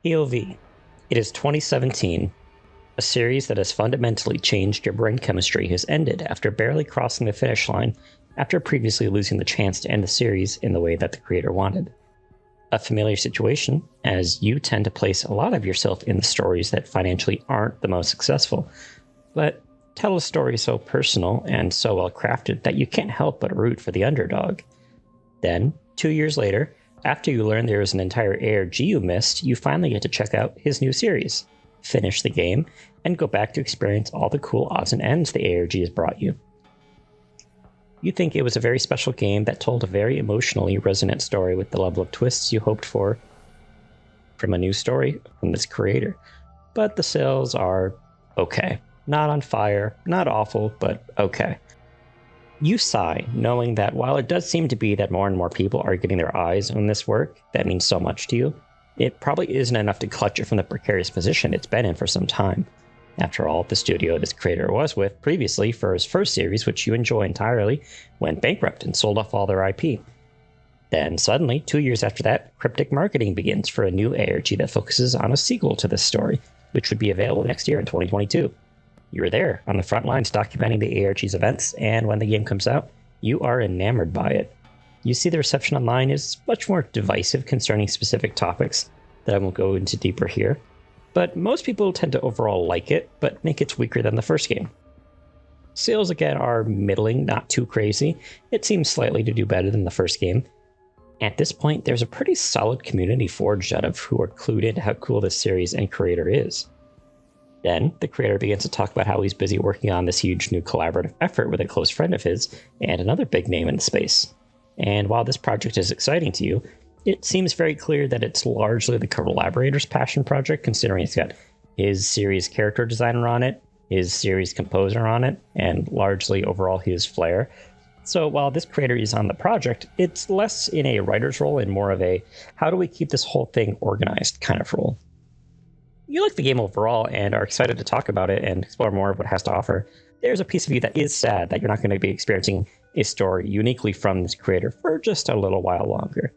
POV. It is 2017. A series that has fundamentally changed your brain chemistry has ended after barely crossing the finish line after previously losing the chance to end the series in the way that the creator wanted. A familiar situation, as you tend to place a lot of yourself in the stories that financially aren't the most successful, but tell a story so personal and so well crafted that you can't help but root for the underdog. Then, 2 years later, after you learn there is an entire ARG you missed, you finally get to check out his new series, finish the game, and go back to experience all the cool odds and ends the ARG has brought you. You think it was a very special game that told a very emotionally resonant story with the level of twists you hoped for from a new story from this creator, but the sales are okay. Not on fire, not awful, but okay. You sigh, knowing that while it does seem to be that more and more people are getting their eyes on this work that means so much to you, it probably isn't enough to clutch it from the precarious position it's been in for some time. After all, the studio this creator was with previously for his first series, which you enjoy entirely, went bankrupt and sold off all their IP. Then suddenly, 2 years after that, cryptic marketing begins for a new ARG that focuses on a sequel to this story, which would be available next year in 2022. You're there, on the front lines documenting the ARG's events, and when the game comes out, you are enamored by it. You see the reception online is much more divisive concerning specific topics that I won't go into deeper here, but most people tend to overall like it, but think it's weaker than the first game. Sales again are middling, not too crazy. It seems slightly to do better than the first game. At this point, there's a pretty solid community forged out of who are clued into how cool this series and creator is. Then, the creator begins to talk about how he's busy working on this huge new collaborative effort with a close friend of his and another big name in the space. And while this project is exciting to you, it seems very clear that it's largely the collaborator's passion project, considering it's got his series character designer on it, his series composer on it, and largely overall his flair. So while this creator is on the project, it's less in a writer's role and more of a how do we keep this whole thing organized kind of role. You like the game overall and are excited to talk about it and explore more of what it has to offer, there's a piece of you that is sad that you're not going to be experiencing a story uniquely from this creator for just a little while longer.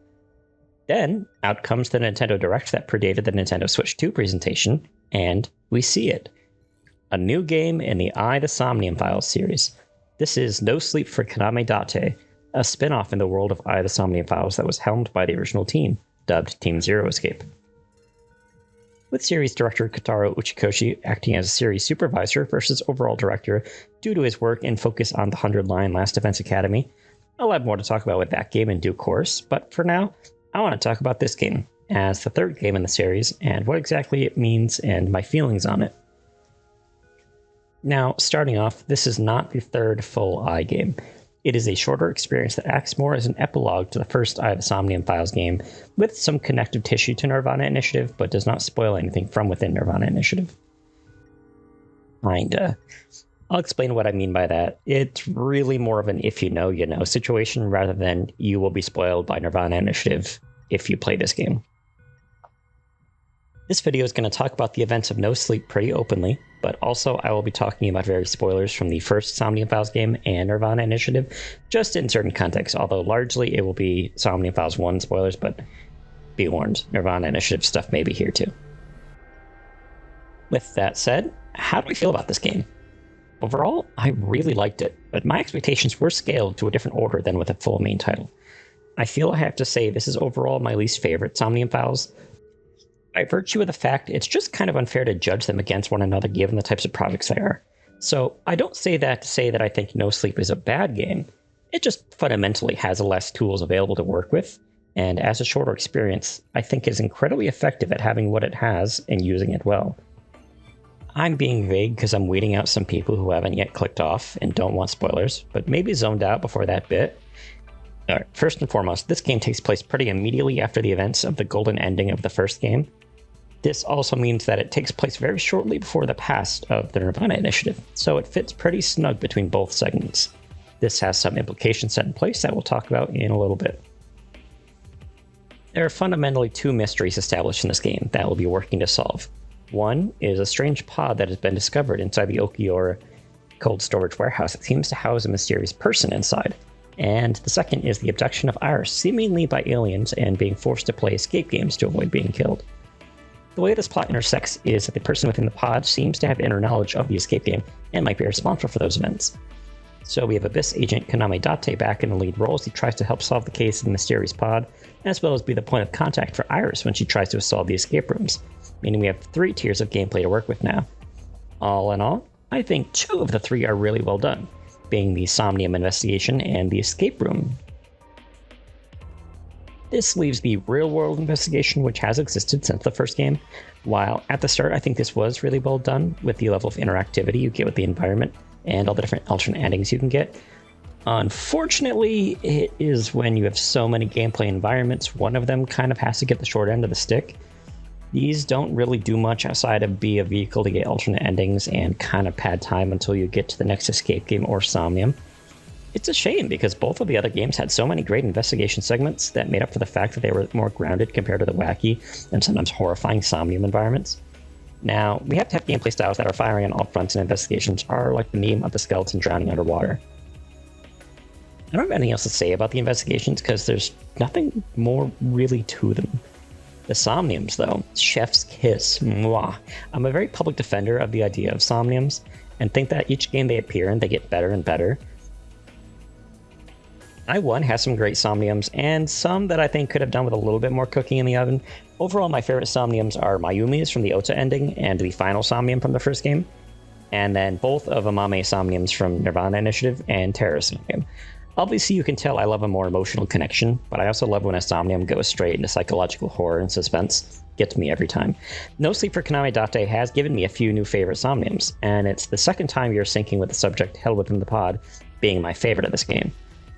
Then, out comes the Nintendo Direct that predated the Nintendo Switch 2 presentation, and we see it. A new game in the The Somnium Files series. This is No Sleep for Kaname Date, a spin-off in the world of The Somnium Files that was helmed by the original team, dubbed Team Zero Escape. With series director Kotaro Uchikoshi acting as a series supervisor versus overall director due to his work and focus on the 100-line Last Defense Academy. I'll have more to talk about with that game in due course, but for now, I want to talk about this game, as the third game in the series, and what exactly it means and my feelings on it. Now, starting off, this is not the third full game. It is a shorter experience that acts more as an epilogue to the first The Somnium Files game, with some connective tissue to Nirvana Initiative, but does not spoil anything from within Nirvana Initiative. Kinda. I'll explain what I mean by that. It's really more of an if you know, you know situation, rather than you will be spoiled by Nirvana Initiative if you play this game. This video is going to talk about the events of No Sleep pretty openly, but also I will be talking about various spoilers from the first Somnium Files game and Nirvana Initiative, just in certain contexts, although largely it will be Somnium Files 1 spoilers, but be warned, Nirvana Initiative stuff may be here too. With that said, how do we feel about this game? Overall, I really liked it, but my expectations were scaled to a different order than with a full main title. I feel I have to say this is overall my least favorite Somnium Files, by virtue of the fact it's just kind of unfair to judge them against one another given the types of projects they are. So I don't say that to say that I think No Sleep is a bad game, it just fundamentally has less tools available to work with, and as a shorter experience, I think is incredibly effective at having what it has and using it well. I'm being vague because I'm weeding out some people who haven't yet clicked off and don't want spoilers, but maybe zoned out before that bit. Alright, first and foremost, this game takes place pretty immediately after the events of the golden ending of the first game. This also means that it takes place very shortly before the past of the Nirvana Initiative, so it fits pretty snug between both segments. This has some implications set in place that we'll talk about in a little bit. There are fundamentally two mysteries established in this game that we'll be working to solve. One is a strange pod that has been discovered inside the Okiura cold storage warehouse that seems to house a mysterious person inside. And the second is the abduction of Iris, seemingly by aliens, and being forced to play escape games to avoid being killed. The way this plot intersects is that the person within the pod seems to have inner knowledge of the escape game and might be responsible for those events. So we have Abyss agent Kaname Date back in the lead role as he tries to help solve the case in the mysterious pod, as well as be the point of contact for Iris when she tries to solve the escape rooms, meaning we have 3 tiers of gameplay to work with now. All in all, I think 2 of the 3 are really well done, being the Somnium investigation and the escape room. This leaves the real-world investigation, which has existed since the first game. While at the start I think this was really well done with the level of interactivity you get with the environment and all the different alternate endings you can get. Unfortunately, it is when you have so many gameplay environments, one of them kind of has to get the short end of the stick. These don't really do much outside of be a vehicle to get alternate endings and kind of pad time until you get to the next escape game or Somnium. It's a shame because both of the other games had so many great investigation segments that made up for the fact that they were more grounded compared to the wacky and sometimes horrifying Somnium environments. Now, we have to have gameplay styles that are firing on all fronts, and investigations are like the meme of the skeleton drowning underwater. I don't have anything else to say about the investigations because there's nothing more really to them. The Somniums, though, chef's kiss. Mwah. I'm a very public defender of the idea of Somniums and think that each game they appear in, they get better and better. I1 has some great Somniums, and some that I think could have done with a little bit more cooking in the oven. Overall, my favorite Somniums are Mayumi's from the Ota ending and the final Somnium from the first game, and then both of Amame Somniums from Nirvana Initiative and Terror Somnium. Obviously, you can tell I love a more emotional connection, but I also love when a Somnium goes straight into psychological horror and suspense. Gets me every time. No Sleep for Kaname Date has given me a few new favorite Somniums, and it's the second time you're syncing with the subject held within the pod being my favorite of this game.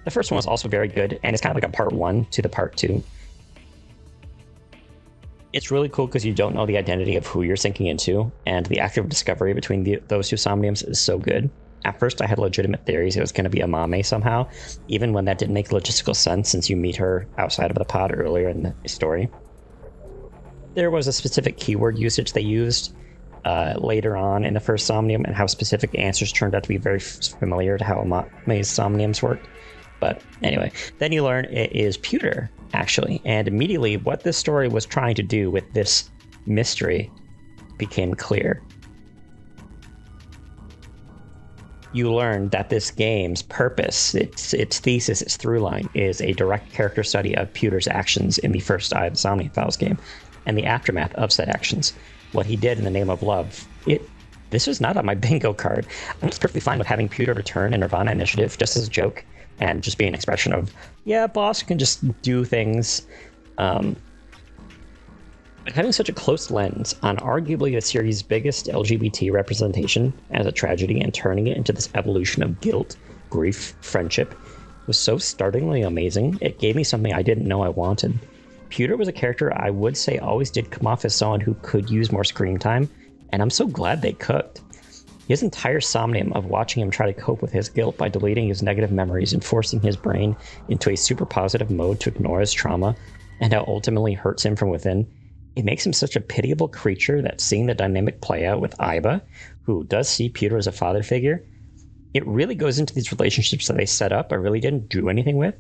The first one was also very good, and it's kind of like a part 1 to the part 2. It's really cool because you don't know the identity of who you're syncing into, and the active discovery between those 2 Somniums is so good. At first, I had legitimate theories it was going to be Amame somehow, even when that didn't make logistical sense since you meet her outside of the pod earlier in the story. There was a specific keyword usage they used later on in the first Somnium, and how specific answers turned out to be very familiar to how Amame's Somniums worked. But anyway, then you learn it is Pewter, actually, and immediately what this story was trying to do with this mystery became clear. You learn that this game's purpose, its thesis, its through line, is a direct character study of Pewter's actions in the first Eye of the Somnium Files game, and the aftermath of said actions. What he did in the name of love. This was not on my bingo card. I'm just perfectly fine with having Pewter return in Nirvana Initiative just as a joke, and just be an expression of, yeah, boss can just do things. But having such a close lens on arguably the series' biggest LGBT representation as a tragedy and turning it into this evolution of guilt, grief, friendship was so startlingly amazing. It gave me something I didn't know I wanted. Pewter was a character I would say always did come off as someone who could use more screen time, and I'm so glad they cooked. His entire Somnium of watching him try to cope with his guilt by deleting his negative memories and forcing his brain into a super positive mode to ignore his trauma, and how ultimately hurts him from within, it makes him such a pitiable creature that seeing the dynamic play out with Aiba, who does see Pewter as a father figure, it really goes into these relationships that they set up I really didn't do anything with,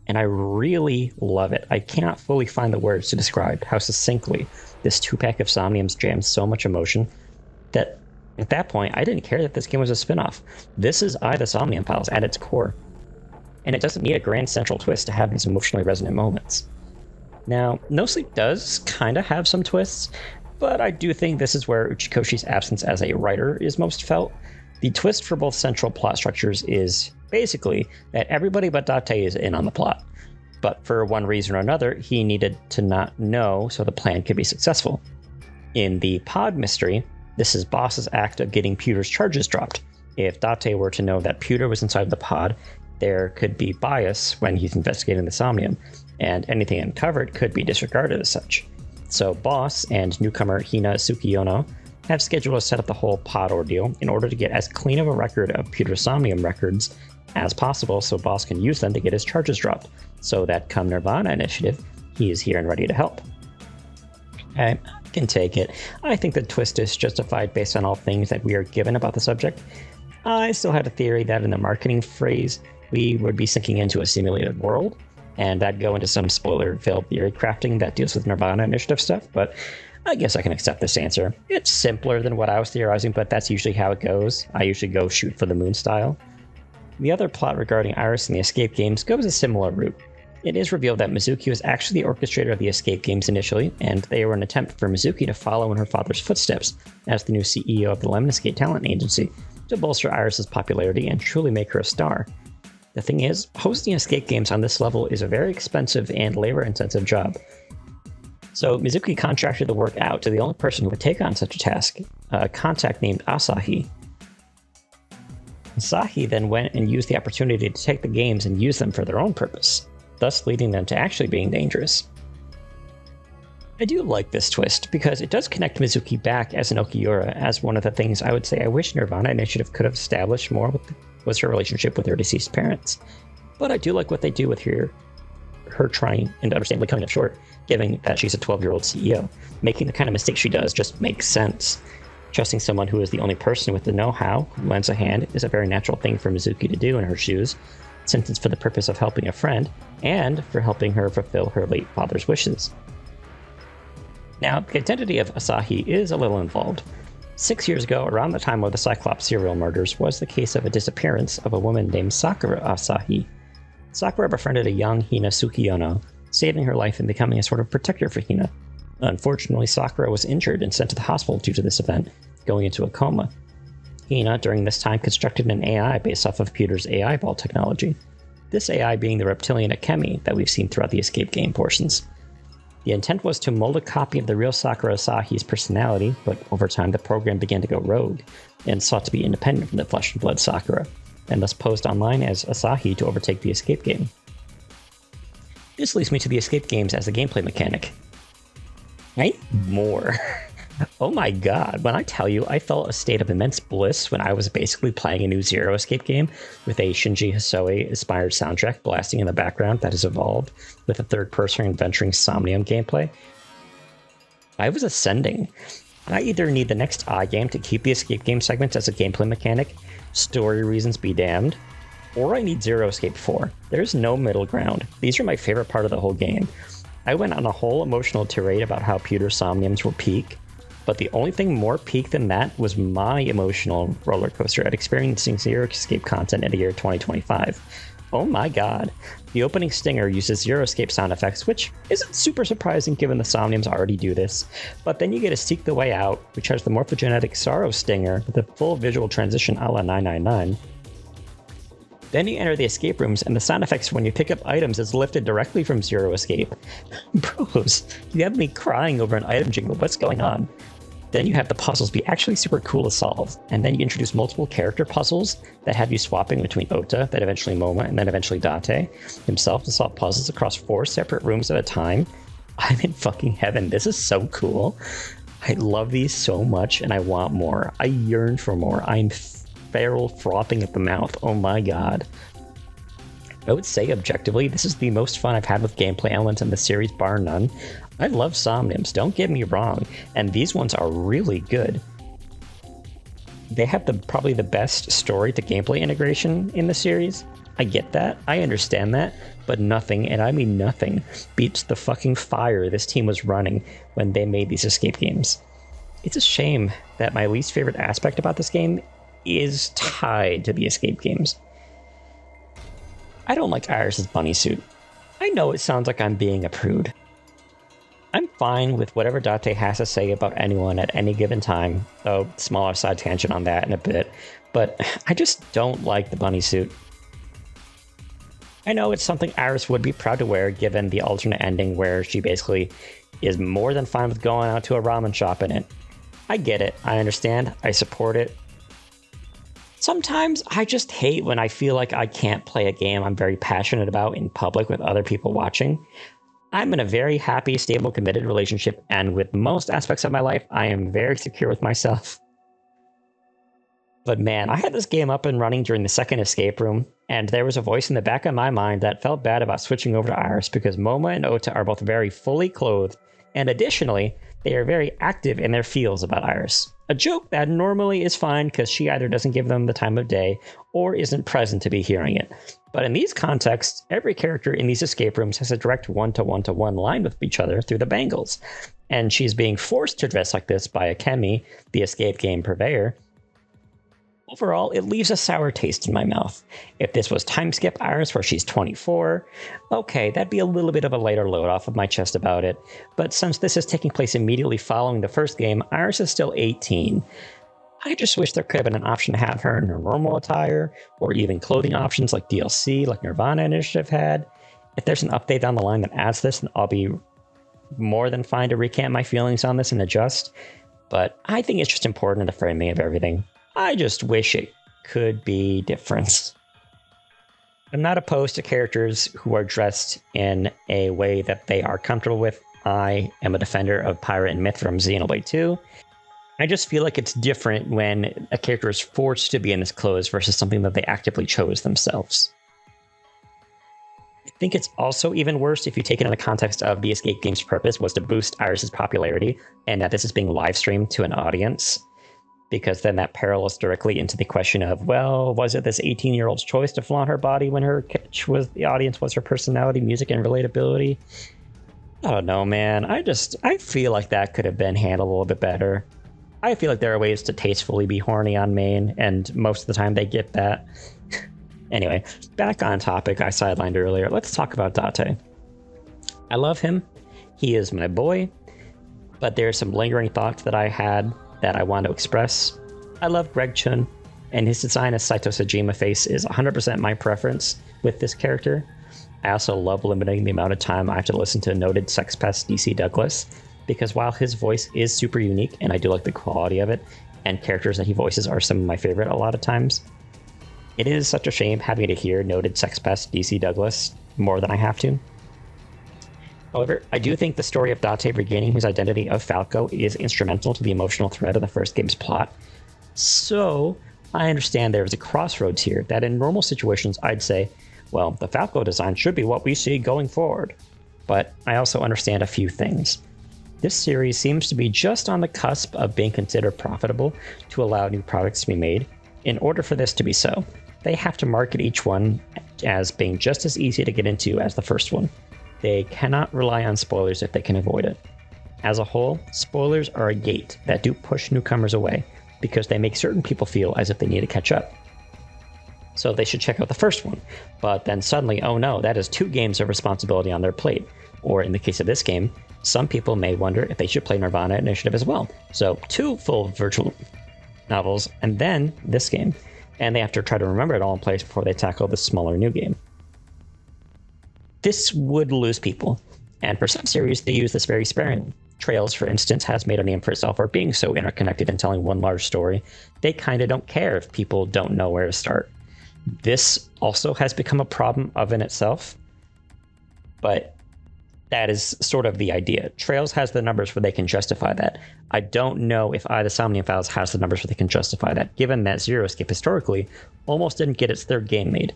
and I really love it. I cannot fully find the words to describe how succinctly this 2-pack of Somniums jams so much emotion that at that point, I didn't care that this game was a spin-off. This is Eye of the Somnium Files at its core. And it doesn't need a grand central twist to have these emotionally resonant moments. Now, No Sleep does kind of have some twists, but I do think this is where Uchikoshi's absence as a writer is most felt. The twist for both central plot structures is basically that everybody but Date is in on the plot. But for one reason or another, he needed to not know so the plan could be successful. In the pod mystery, this is Boss's act of getting Pewter's charges dropped. If Date were to know that Pewter was inside the pod, there could be bias when he's investigating the Somnium, and anything uncovered could be disregarded as such. So Boss and newcomer Hina Tsukiyono have scheduled to set up the whole pod ordeal in order to get as clean of a record of Pewter's Somnium records as possible so Boss can use them to get his charges dropped, so that come Nirvana Initiative, he is here and ready to help. I can take it. I think the twist is justified based on all things that we are given about the subject. I still had a theory that in the marketing phrase, we would be sinking into a simulated world, and that'd go into some spoiler-filled theory crafting that deals with Nirvana Initiative stuff, but I guess I can accept this answer. It's simpler than what I was theorizing, but that's usually how it goes. I usually go shoot for the moon style. The other plot regarding Iris and the escape games goes a similar route. It is revealed that Mizuki was actually the orchestrator of the escape games initially, and they were an attempt for Mizuki to follow in her father's footsteps as the new CEO of the Lemniscate Talent Agency to bolster Iris's popularity and truly make her a star. The thing is, hosting escape games on this level is a very expensive and labor-intensive job. So Mizuki contracted the work out to the only person who would take on such a task, a contact named Asahi. Asahi then went and used the opportunity to take the games and use them for their own purpose, thus leading them to actually being dangerous. I do like this twist, because it does connect Mizuki back as an Okiura, as one of the things I would say I wish Nirvana Initiative could have established more was her relationship with her deceased parents. But I do like what they do with her trying and understandably coming up short, given that she's a 12-year-old CEO. Making the kind of mistake she does just makes sense. Trusting someone who is the only person with the know-how who lends a hand is a very natural thing for Mizuki to do in her shoes, since it's for the purpose of helping a friend, and for helping her fulfill her late father's wishes. Now, the identity of Asahi is a little involved. 6 years ago, around the time of the Cyclops serial murders, was the case of a disappearance of a woman named Sakura Asahi. Sakura befriended a young Hina Tsukiyono, saving her life and becoming a sort of protector for Hina. Unfortunately, Sakura was injured and sent to the hospital due to this event, going into a coma. Hina, during this time, constructed an AI based off of Pewter's AI Ball technology. This AI being the reptilian Akemi that we've seen throughout the escape game portions. The intent was to mold a copy of the real Sakura Asahi's personality, but over time the program began to go rogue, and sought to be independent from the flesh and blood Sakura, and thus posed online as Asahi to overtake the escape game. This leads me to the escape games as a gameplay mechanic. I need more. Oh my god, when I tell you I felt a state of immense bliss when I was basically playing a new Zero escape game with a Shinji Hosoe-inspired soundtrack blasting in the background that has evolved with a third-person adventuring Somnium gameplay. I was ascending. I either need the next game to keep the escape game segments as a gameplay mechanic, story reasons be damned, or I need Zero Escape 4. There's no middle ground. These are my favorite part of the whole game. I went on a whole emotional tirade about how Pewter Somniums were peak, but the only thing more peak than that was my emotional roller coaster at experiencing Zero Escape content in the year 2025. Oh my god. The opening stinger uses Zero Escape sound effects, which isn't super surprising given the Somniums already do this, but then you get to Seek the Way Out, which has the morphogenetic Sorrow stinger with a full visual transition a la 999. Then you enter the escape rooms, and the sound effects when you pick up items is lifted directly from Zero Escape. Bros, you have me crying over an item jingle, what's going on? Then you have the puzzles be actually super cool to solve, and then you introduce multiple character puzzles that have you swapping between Ota, then eventually Moma, and then eventually Date himself to solve puzzles across 4 separate rooms at a time. I'm in fucking heaven, this is so cool. I love these so much, and I want more. I yearn for more. I'm feral frothing at the mouth, oh my god. I would say objectively, this is the most fun I've had with gameplay elements in the series, bar none. I love Somniums, don't get me wrong, and these ones are really good. They have probably the best story to gameplay integration in the series. I get that, I understand that, but nothing, and I mean nothing, beats the fucking fire this team was running when they made these escape games. It's a shame that my least favorite aspect about this game is tied to the escape games. I don't like Iris's bunny suit. I know it sounds like I'm being a prude. I'm fine with whatever Date has to say about anyone at any given time, though smaller side tangent on that in a bit, but I just don't like the bunny suit. I know it's something Iris would be proud to wear given the alternate ending where she basically is more than fine with going out to a ramen shop in it. I get it, I understand, I support it. Sometimes I just hate when I feel like I can't play a game I'm very passionate about in public with other people watching. I'm in a very happy, stable, committed relationship, and with most aspects of my life, I am very secure with myself. But man, I had this game up and running during the second escape room, and there was a voice in the back of my mind that felt bad about switching over to Iris because Moma and Ota are both very fully clothed, and additionally, they are very active in their feels about Iris. A joke that normally is fine because she either doesn't give them the time of day or isn't present to be hearing it. But in these contexts, every character in these escape rooms has a direct one-to-one-to-one line with each other through the bangles. And she's being forced to dress like this by Kaname, the escape game purveyor. Overall, it leaves a sour taste in my mouth. If this was Timeskip Iris where she's 24, okay, that'd be a little bit of a lighter load off of my chest about it. But since this is taking place immediately following the first game, Iris is still 18. I just wish there could have been an option to have her in her normal attire, or even clothing options like DLC, like Nirvana Initiative had. If there's an update down the line that adds this, then I'll be more than fine to recant my feelings on this and adjust. But I think it's just important in the framing of everything. I just wish it could be different. I'm not opposed to characters who are dressed in a way that they are comfortable with. I am a defender of Pirate and Myth from Xenoblade 2. I just feel like it's different when a character is forced to be in this clothes versus something that they actively chose themselves. I think it's also even worse if you take it in the context of the escape game's purpose was to boost Iris's popularity, and that this is being live streamed to an audience. Because then that parallels directly into the question of, well, was it this 18-year-old's choice to flaunt her body when her catch was the audience was her personality, music, and relatability? I don't know, man. I feel like that could have been handled a little bit better. I feel like there are ways to tastefully be horny on main, and most of the time they get that. Anyway, back on topic I sidelined earlier. Let's talk about Date. I love him. He is my boy. But there are some lingering thoughts that I had that I want to express. I love Greg Chun, and his design as Saito Sejima face is 100% my preference with this character. I also love limiting the amount of time I have to listen to noted sex pest DC Douglas, because while his voice is super unique, and I do like the quality of it, and characters that he voices are some of my favorite a lot of times, it is such a shame having to hear noted sex pest DC Douglas more than I have to. However, I do think the story of Date regaining his identity of Falco is instrumental to the emotional thread of the first game's plot. So, I understand there is a crossroads here that in normal situations I'd say, well, the Falco design should be what we see going forward. But I also understand a few things. This series seems to be just on the cusp of being considered profitable to allow new products to be made. In order for this to be so, they have to market each one as being just as easy to get into as the first one. They cannot rely on spoilers if they can avoid it. As a whole, spoilers are a gate that do push newcomers away because they make certain people feel as if they need to catch up. So they should check out the first one, but then suddenly, oh no, that is 2 games of responsibility on their plate. Or in the case of this game, some people may wonder if they should play Nirvana Initiative as well. So 2 full virtual novels, and then this game. And they have to try to remember it all in place before they tackle the smaller new game. This would lose people, and for some series, they use this very sparingly. Trails, for instance, has made a name for itself for being so interconnected and telling one large story. They kind of don't care if people don't know where to start. This also has become a problem of in itself, but that is sort of the idea. Trails has the numbers where they can justify that. I don't know if either Somnium Files has the numbers where they can justify that, given that Zero Escape historically almost didn't get its third game made.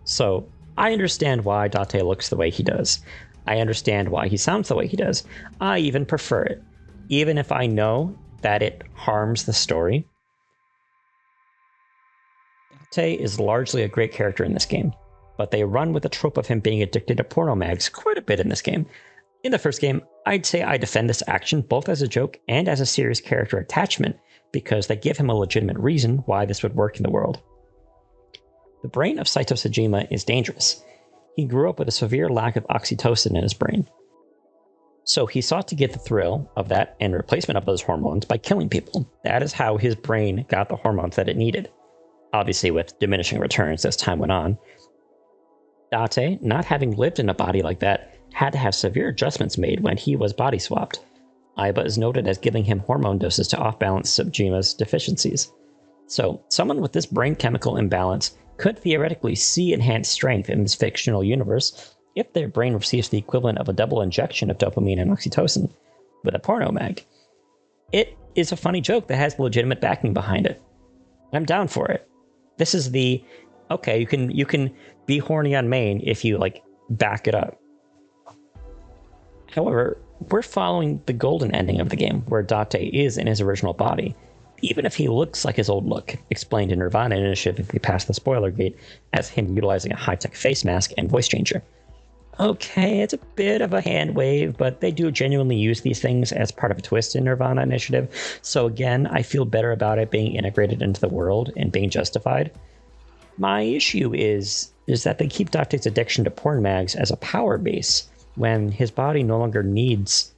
So, I understand why Date looks the way he does. I understand why he sounds the way he does. I even prefer it. Even if I know that it harms the story. Date is largely a great character in this game, but they run with the trope of him being addicted to porno mags quite a bit in this game. In the first game, I'd say I defend this action both as a joke and as a serious character attachment, because they give him a legitimate reason why this would work in the world. The brain of Saito Sejima is dangerous. He grew up with a severe lack of oxytocin in his brain. So he sought to get the thrill of that and replacement of those hormones by killing people. That is how his brain got the hormones that it needed. Obviously with diminishing returns as time went on. Date, not having lived in a body like that, had to have severe adjustments made when he was body swapped. Aiba is noted as giving him hormone doses to off-balance Sejima's deficiencies. So, someone with this brain chemical imbalance could theoretically see enhanced strength in this fictional universe if their brain receives the equivalent of a double injection of dopamine and oxytocin with a porno mag. It is a funny joke that has legitimate backing behind it. I'm down for it. This is the, okay, you can be horny on main if you, back it up. However, we're following the golden ending of the game, where Date is in his original body, even if he looks like his old look, explained in Nirvana Initiative if we pass the spoiler gate, as him utilizing a high-tech face mask and voice changer. Okay, it's a bit of a hand wave, but they do genuinely use these things as part of a twist in Nirvana Initiative, so again, I feel better about it being integrated into the world and being justified. My issue is that they keep Date's addiction to porn mags as a power base, when his body no longer needs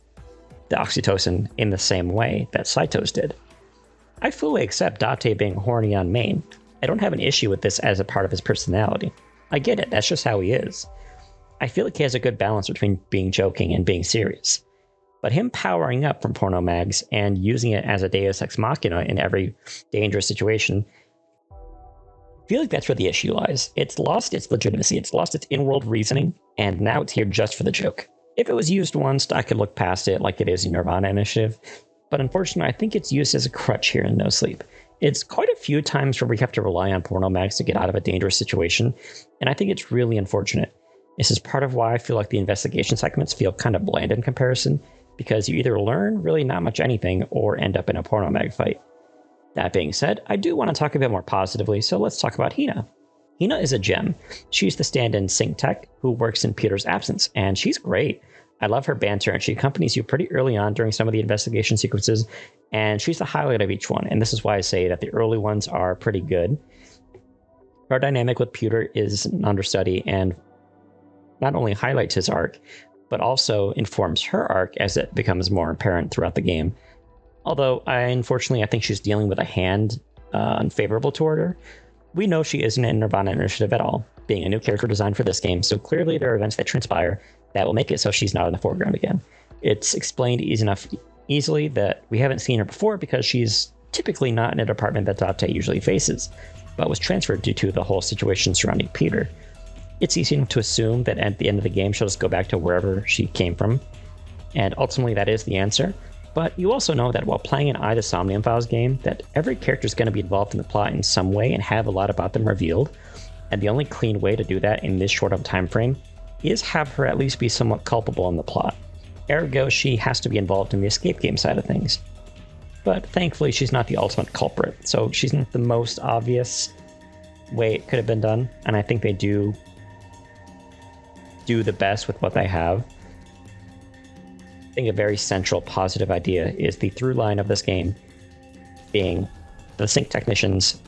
the oxytocin in the same way that Saito's did. I fully accept Date being horny on main. I don't have an issue with this as a part of his personality. I get it, that's just how he is. I feel like he has a good balance between being joking and being serious. But him powering up from porno mags and using it as a deus ex machina in every dangerous situation, I feel like that's where the issue lies. It's lost its legitimacy, it's lost its in-world reasoning, and now it's here just for the joke. If it was used once, I could look past it like it is in Nirvana Initiative, but unfortunately I think it's used as a crutch here in No Sleep. It's quite a few times where we have to rely on porno mags to get out of a dangerous situation, and I think it's really unfortunate. This is part of why I feel like the investigation segments feel kind of bland in comparison, because you either learn really not much anything or end up in a porno mag fight. That being said, I do want to talk a bit more positively, so let's talk about Hina. Hina is a gem. She's the stand-in sync tech who works in Peter's absence, and she's great. I love her banter, and she accompanies you pretty early on during some of the investigation sequences, and she's the highlight of each one, and this is why I say that the early ones are pretty good. Her dynamic with Peter is an understudy, and not only highlights his arc, but also informs her arc as it becomes more apparent throughout the game. Although, unfortunately, I think she's dealing with a hand unfavorable toward her. We know she isn't in Nirvana Initiative at all, being a new character designed for this game, so clearly there are events that transpire that will make it so she's not in the foreground again. It's explained easily that we haven't seen her before because she's typically not in a department that Date usually faces, but was transferred due to the whole situation surrounding Peter. It's easy to assume that at the end of the game she'll just go back to wherever she came from, and ultimately that is the answer. But you also know that while playing an I the Somnium Files game, that every character is going to be involved in the plot in some way and have a lot about them revealed, and the only clean way to do that in this short of a time frame is have her at least be somewhat culpable in the plot. Ergo, she has to be involved in the escape game side of things. But thankfully she's not the ultimate culprit, so she's not the most obvious way it could have been done, and I think they do the best with what they have. I think a very central positive idea is the through line of this game being the sync technicians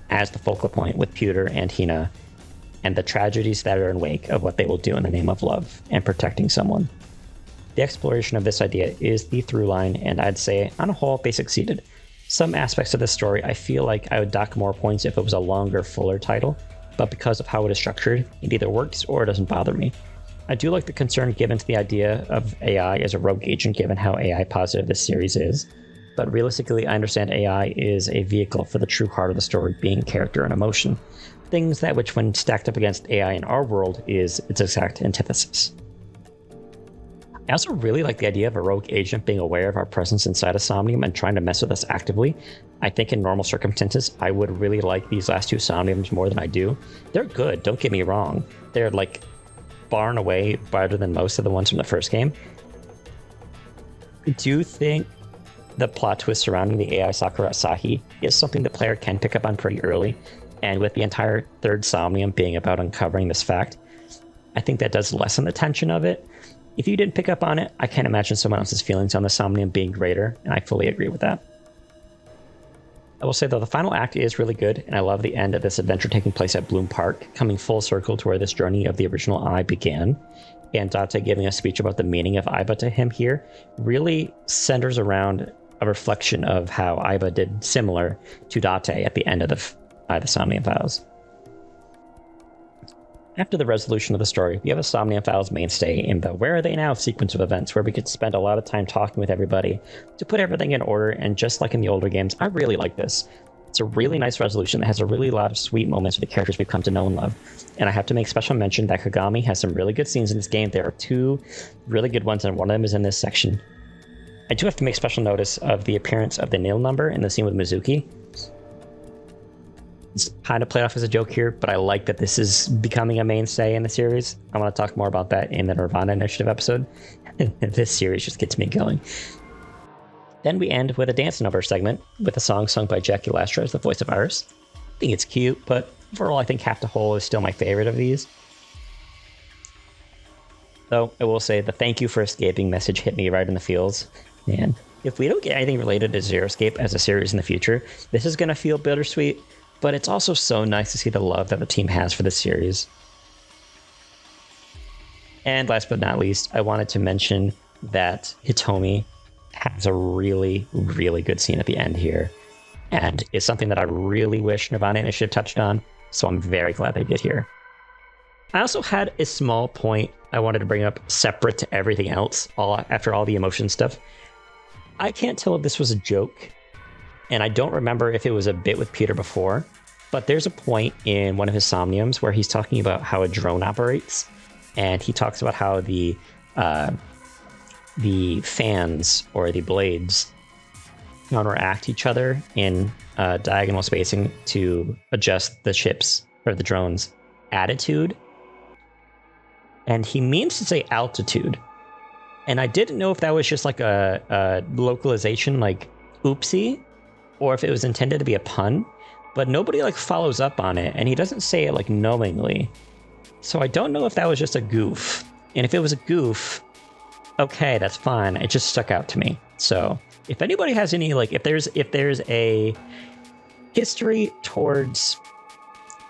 as the focal point with Peter and Hina, and the tragedies that are in wake of what they will do in the name of love and protecting someone. The exploration of this idea is the through line, and I'd say on a whole they succeeded. Some aspects of this story I feel like I would dock more points if it was a longer, fuller title, but because of how it is structured, it either works or it doesn't bother me. I do like the concern given to the idea of AI as a rogue agent given how AI positive this series is, but realistically I understand AI is a vehicle for the true heart of the story being character and emotion, things that which when stacked up against AI in our world is its exact antithesis. I also really like the idea of a rogue agent being aware of our presence inside of Somnium and trying to mess with us actively. I think in normal circumstances I would really like these last two Somniums more than I do. They're good, don't get me wrong. They're like far and away better than most of the ones from the first game. I do think the plot twist surrounding the AI Sakura Asahi is something the player can pick up on pretty early, and with the entire third Somnium being about uncovering this fact, I think that does lessen the tension of it. If you didn't pick up on it, I can't imagine someone else's feelings on the Somnium being greater, and I fully agree with that. I will say though, the final act is really good, and I love the end of this adventure taking place at Bloom Park, coming full circle to where this journey of the original I began, and Date giving a speech about the meaning of Aiba to him here really centers around a reflection of how Aiba did similar to Date at the end of the Somnium Files. After the resolution of the story, we have a Somnium Files mainstay in the Where Are They Now sequence of events where we could spend a lot of time talking with everybody to put everything in order, and just like in the older games, I really like this. It's a really nice resolution that has a really lot of sweet moments with the characters we've come to know and love. And I have to make special mention that Kaname has some really good scenes in this game. There are two really good ones, and one of them is in this section. I do have to make special notice of the appearance of the nil number in the scene with Mizuki. It's kind of played off as a joke here, but I like that this is becoming a mainstay in the series. I want to talk more about that in the Nirvana Initiative episode. This series just gets me going. Then we end with a dance number segment with a song sung by Jackie Lastra as the voice of Iris. I think it's cute, but overall I think Half the Whole is still my favorite of these. Though I will say the thank you for escaping message hit me right in the feels. Man, if we don't get anything related to Zero Escape as a series in the future, this is going to feel bittersweet, but it's also so nice to see the love that the team has for this series. And last but not least, I wanted to mention that Hitomi has a really, really good scene at the end here, and is something that I really wish Nirvana Initiative touched on, so I'm very glad they did here. I also had a small point I wanted to bring up separate to everything else, after all the emotion stuff. I can't tell if this was a joke, and I don't remember if it was a bit with Peter before, but there's a point in one of his somniums where he's talking about how a drone operates, and he talks about how the fans or the blades counteract each other in diagonal spacing to adjust the ship's or the drone's attitude. And he means to say altitude. And I didn't know if that was just like a localization, like oopsie, or if it was intended to be a pun. But nobody like follows up on it, and he doesn't say it like knowingly. So I don't know if that was just a goof. And if it was a goof, okay, that's fine. It just stuck out to me. So if anybody has any, like, if there's a history towards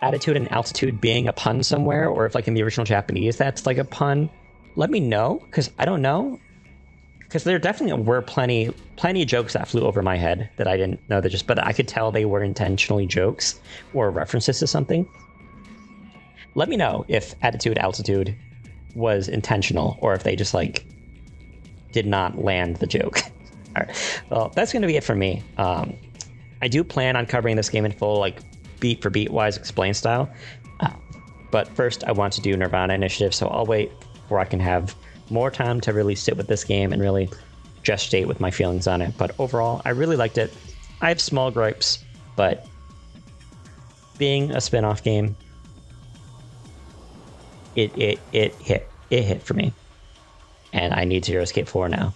attitude and altitude being a pun somewhere, or if like in the original Japanese that's like a pun, let me know, because I don't know. Because there definitely were plenty of jokes that flew over my head that I didn't know but I could tell they were intentionally jokes or references to something. Let me know if attitude, altitude was intentional, or if they just like did not land the joke. All right. Well, that's going to be it for me. I do plan on covering this game in full, like beat for beat wise, explain style. But first, I want to do Nirvana Initiative, so I'll wait where I can have more time to really sit with this game and really gestate with my feelings on it. But overall, I really liked it. I have small gripes, but being a spin-off game, it hit for me. And I need Zero Escape 4 now.